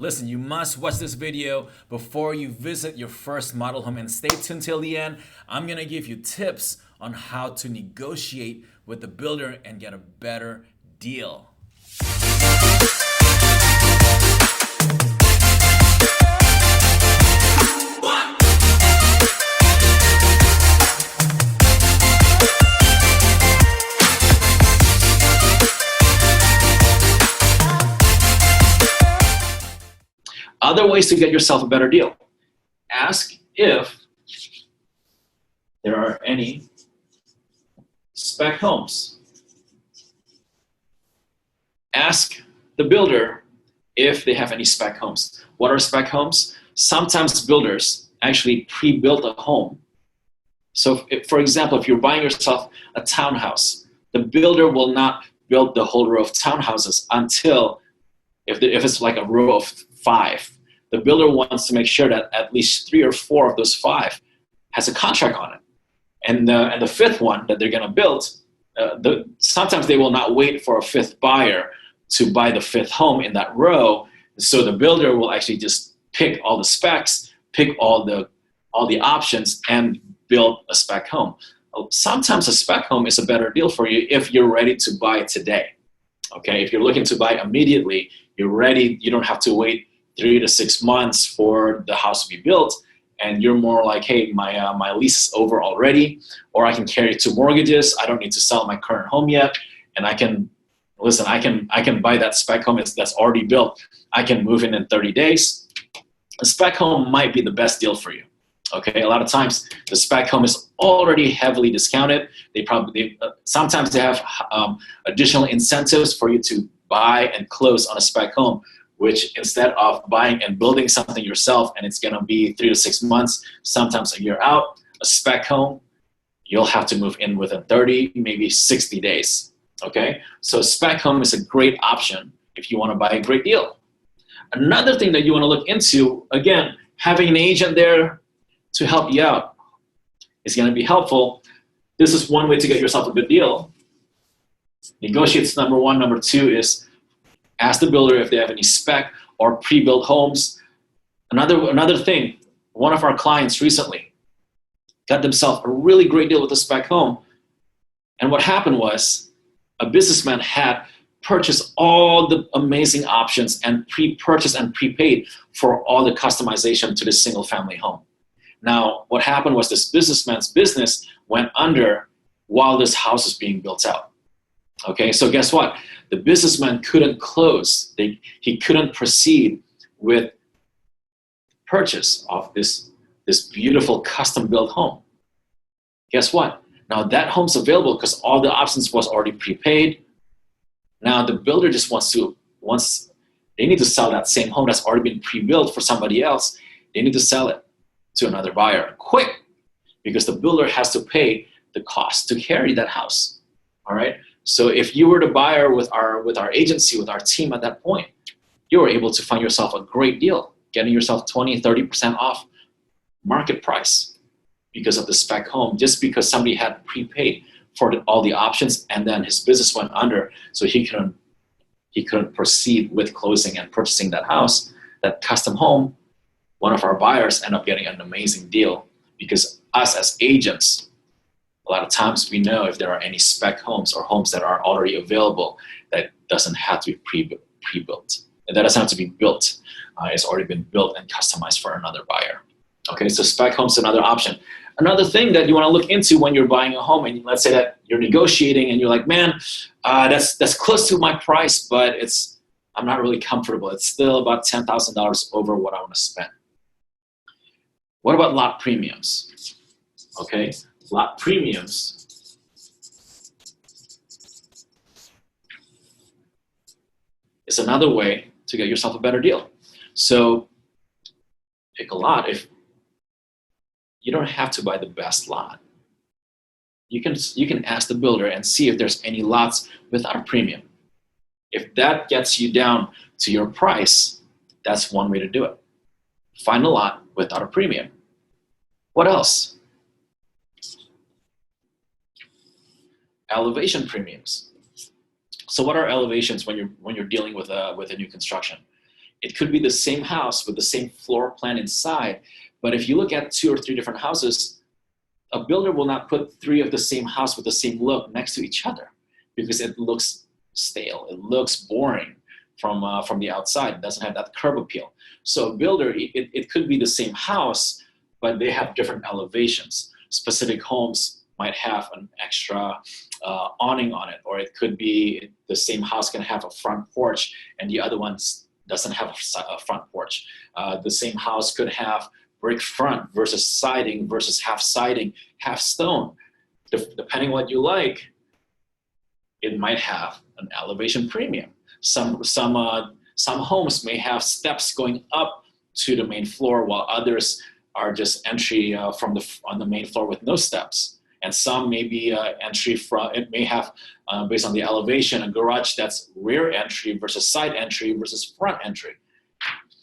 Listen, you must watch this video before you visit your first model home and stay tuned till the end. I'm gonna give you tips on how to negotiate with the builder and get a better deal. Other ways to get yourself a better deal. Ask if there are any spec homes. Ask the builder if they have any spec homes. What are spec homes? Sometimes builders actually pre-build a home. So for example, if you're buying yourself a townhouse, the builder will not build the whole row of townhouses until if it's like a row of 5. The builder wants to make sure that at least 3 or 4 of those 5 has a contract on it. And the 5th one that they're going to build, sometimes they will not wait for a 5th buyer to buy the 5th home in that row. So the builder will actually just pick all the specs, pick all the options, and build a spec home. Sometimes a spec home is a better deal for you if you're ready to buy today. Okay, if you're looking to buy immediately, you're ready. You don't have to wait 3 to 6 months for the house to be built, and you're more like, hey, my lease is over already, or I can carry 2 mortgages. I don't need to sell my current home yet, and I can buy that spec home that's already built. I can move in 30 days. A spec home might be the best deal for you. Okay, a lot of times the spec home is already heavily discounted. Sometimes they have additional incentives for you to buy and close on a spec home, which instead of buying and building something yourself and it's gonna be 3 to 6 months, sometimes a year out, a spec home, you'll have to move in within 30, maybe 60 days, okay? So a spec home is a great option if you wanna buy a great deal. Another thing that you wanna look into, again, having an agent there to help you out is gonna be helpful. This is one way to get yourself a good deal. Negotiates number 1. Number 2 is ask the builder if they have any spec or pre-built homes. Another thing, one of our clients recently got themselves a really great deal with a spec home. And what happened was a businessman had purchased all the amazing options and pre-purchased and prepaid for all the customization to this single family home. Now, what happened was this businessman's business went under while this house is being built out. Okay, so guess what? The businessman couldn't close. He couldn't proceed with purchase of this beautiful custom-built home. Guess what? Now that home's available because all the options was already prepaid. Now the builder just they need to sell that same home that's already been pre-built for somebody else. They need to sell it to another buyer quick because the builder has to pay the cost to carry that house. All right. So if you were the buyer with our agency, with our team at that point, you were able to find yourself a great deal, getting yourself 20, 30% off market price because of the spec home, just because somebody had prepaid for all the options and then his business went under, so he couldn't proceed with closing and purchasing that house, that custom home. One of our buyers ended up getting an amazing deal because us as agents, a lot of times we know if there are any spec homes or homes that are already available that doesn't have to be pre-built. And that doesn't have to be built. It's already been built and customized for another buyer. Okay, so spec homes is another option. Another thing that you want to look into when you're buying a home, and let's say that you're negotiating and you're like, man, that's close to my price, but I'm not really comfortable. It's still about $10,000 over what I want to spend. What about lot premiums? Okay. Lot premiums is another way to get yourself a better deal. So pick a lot. If you don't have to buy the best lot, you can ask the builder and see if there's any lots without a premium. If that gets you down to your price, that's one way to do it. Find a lot without a premium. What else? Elevation premiums. So what are elevations when you're dealing with a new construction? It could be the same house with the same floor plan inside, but if you look at 2 or 3 different houses, a builder will not put 3 of the same house with the same look next to each other because it looks stale. It looks boring from the outside. It doesn't have that curb appeal. So a builder, it could be the same house, but they have different elevations. Specific homes might have an extra awning on it, or it could be the same house can have a front porch and the other one doesn't have a front porch. The same house could have brick front versus siding versus half siding, half stone. Depending what you like, it might have an elevation premium. Some homes may have steps going up to the main floor, while others are just entry on the main floor with no steps. And some may be entry from, it may have, based on the elevation, a garage that's rear entry versus side entry versus front entry.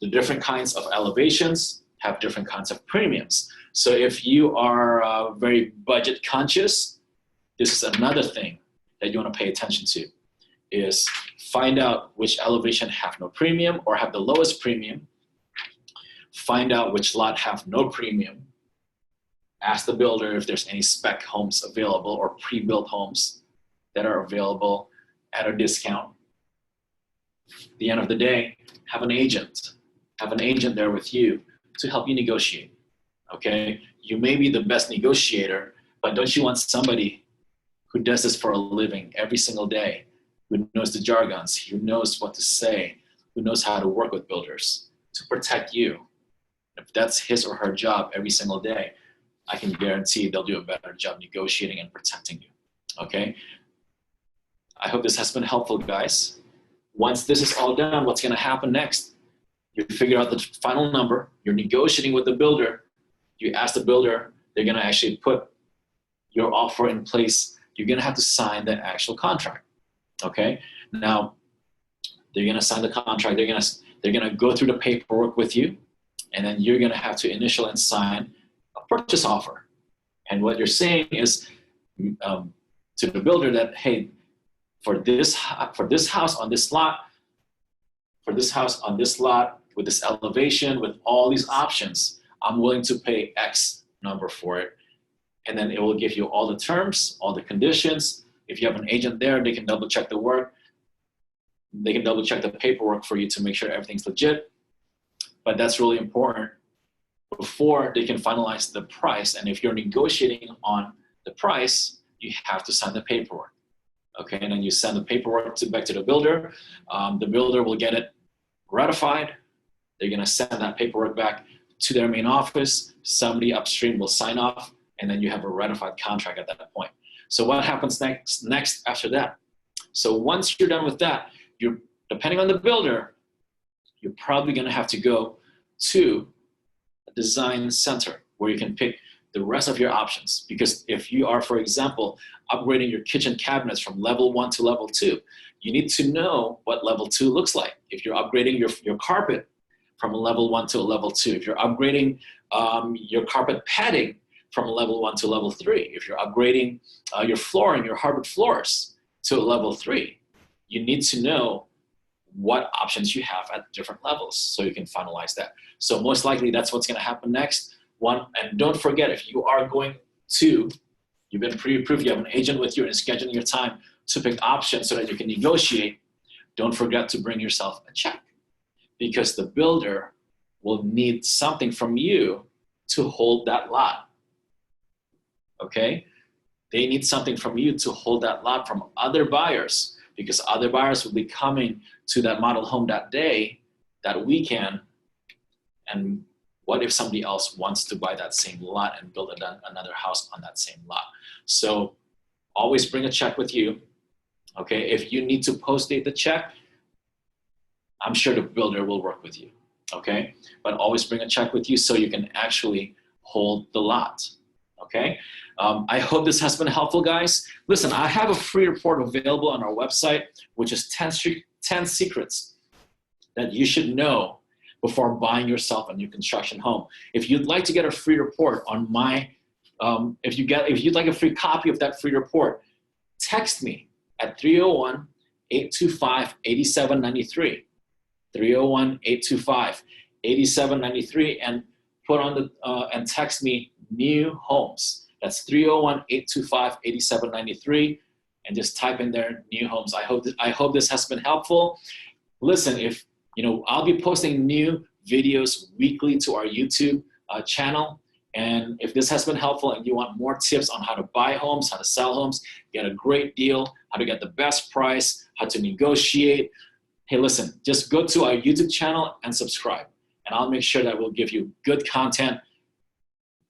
The different kinds of elevations have different kinds of premiums. So if you are very budget conscious, this is another thing that you want to pay attention to, is find out which elevation have no premium or have the lowest premium. Find out which lot have no premium. Ask the builder if there's any spec homes available or pre-built homes that are available at a discount. At the end of the day, have an agent. Have an agent there with you to help you negotiate, okay? You may be the best negotiator, but don't you want somebody who does this for a living every single day, who knows the jargons, who knows what to say, who knows how to work with builders to protect you? If that's his or her job every single day, I can guarantee they'll do a better job negotiating and protecting you, okay? I hope this has been helpful, guys. Once this is all done, what's gonna happen next? You figure out the final number, you're negotiating with the builder, you ask the builder, they're gonna actually put your offer in place, you're gonna have to sign the actual contract, okay? Now, they're gonna sign the contract, they're gonna go through the paperwork with you, and then you're gonna have to initial and sign a purchase offer. And what you're saying is to the builder that, hey, for this house on this lot, with this elevation, with all these options, I'm willing to pay X number for it. And then it will give you all the terms, all the conditions. If you have an agent there, they can double check the work. They can double check the paperwork for you to make sure everything's legit. But that's really important before they can finalize the price. And if you're negotiating on the price, you have to sign the paperwork. Okay, and then you send the paperwork back to the builder. The builder will get it ratified. They're gonna send that paperwork back to their main office. Somebody upstream will sign off, and then you have a ratified contract at that point. So what happens next after that? So once you're done with that, depending on the builder, you're probably gonna have to go to a design center where you can pick the rest of your options. Because if you are, for example, upgrading your kitchen cabinets from level 1 to level 2, you need to know what level 2 looks like. If you're upgrading your carpet from a level 1 to a level 2, if you're upgrading your carpet padding from a level 1 to level 3, if you're upgrading your flooring, your hardwood floors to a level 3, you need to know what options you have at different levels so you can finalize that. So most likely that's what's gonna happen next. And don't forget, if you are going to, you've been pre-approved, you have an agent with you and scheduling your time to pick options so that you can negotiate, don't forget to bring yourself a check, because the builder will need something from you to hold that lot, okay? They need something from you to hold that lot from other buyers, because other buyers will be coming to that model home that day, that weekend, and what if somebody else wants to buy that same lot and build another house on that same lot? So always bring a check with you, okay? If you need to post-date the check, I'm sure the builder will work with you, okay? But always bring a check with you so you can actually hold the lot, okay? I hope this has been helpful, guys. Listen, I have a free report available on our website, which is 10 secrets that you should know before buying yourself a new construction home. If you'd like to get a free report on if you'd like a free copy of that free report, text me at 301-825-8793. 301-825-8793 and put on the and text me new homes. That's 301-825-8793 and just type in there new homes. I hope this has been helpful. Listen, if I'll be posting new videos weekly to our YouTube channel. And if this has been helpful and you want more tips on how to buy homes, how to sell homes, get a great deal, how to get the best price, how to negotiate, hey, listen, just go to our YouTube channel and subscribe. And I'll make sure that we'll give you good content,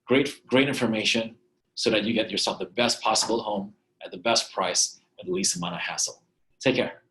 great information, so that you get yourself the best possible home at the best price at the least amount of hassle. Take care.